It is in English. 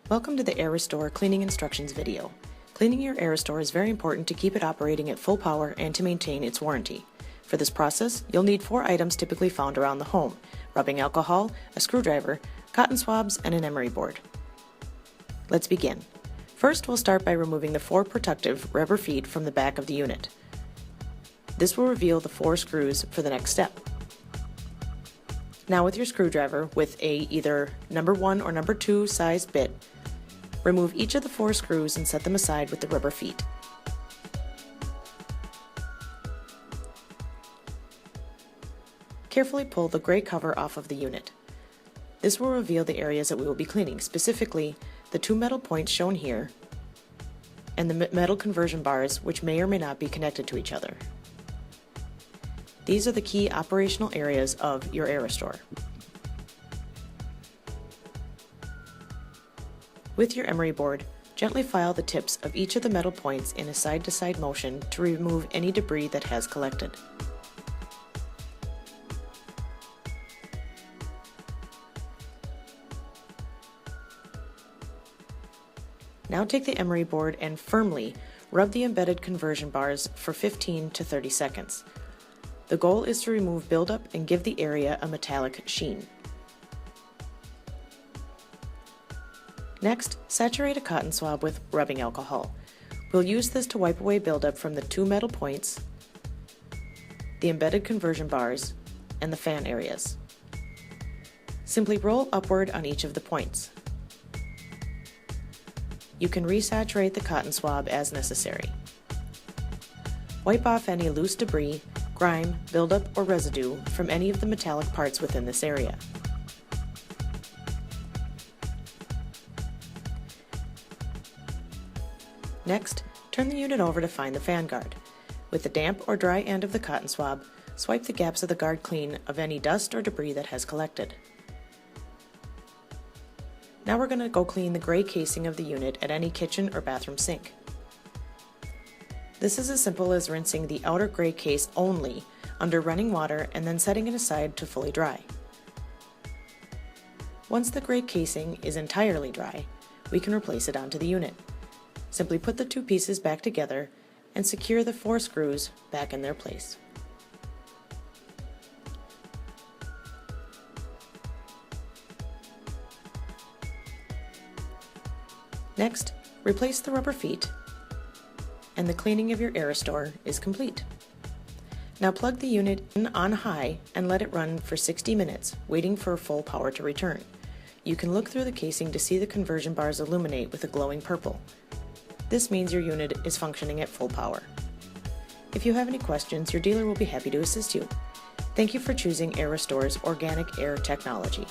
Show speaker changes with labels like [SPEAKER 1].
[SPEAKER 1] Welcome to the AirRestore cleaning instructions video. Cleaning your AirRestore is very important to keep it operating at full power and to maintain its warranty. For this process, you'll need 4 items typically found around the home: rubbing alcohol, a screwdriver, cotton swabs, and an emery board. Let's begin. First, we'll start by removing the 4 protective rubber feet from the back of the unit. This will reveal the 4 screws for the next step. Now with your screwdriver, with a either number 1 or number 2 sized bit, remove each of the 4 screws and set them aside with the rubber feet. Carefully pull the gray cover off of the unit. This will reveal the areas that we will be cleaning, specifically the 2 metal points shown here and the metal conversion bars, which may or may not be connected to each other. These are the key operational areas of your AirRestore. With your emery board, gently file the tips of each of the metal points in a side-to-side motion to remove any debris that has collected. Now take the emery board and firmly rub the embedded conversion bars for 15 to 30 seconds. The goal is to remove buildup and give the area a metallic sheen. Next, saturate a cotton swab with rubbing alcohol. We'll use this to wipe away buildup from the 2 metal points, the embedded conversion bars, and the fan areas. Simply roll upward on each of the points. You can resaturate the cotton swab as necessary. Wipe off any loose debris, grime, buildup, or residue from any of the metallic parts within this area. Next, turn the unit over to find the fan guard. With the damp or dry end of the cotton swab, swipe the gaps of the guard clean of any dust or debris that has collected. Now we're going to go clean the gray casing of the unit at any kitchen or bathroom sink. This is as simple as rinsing the outer gray case only under running water and then setting it aside to fully dry. Once the gray casing is entirely dry, we can replace it onto the unit. Simply put the 2 pieces back together and secure the 4 screws back in their place. Next, replace the rubber feet, and the cleaning of your AirRestore is complete. Now plug the unit in on high and let it run for 60 minutes, waiting for full power to return. You can look through the casing to see the conversion bars illuminate with a glowing purple. This means your unit is functioning at full power. If you have any questions, your dealer will be happy to assist you. Thank you for choosing AirRestore's organic air technology.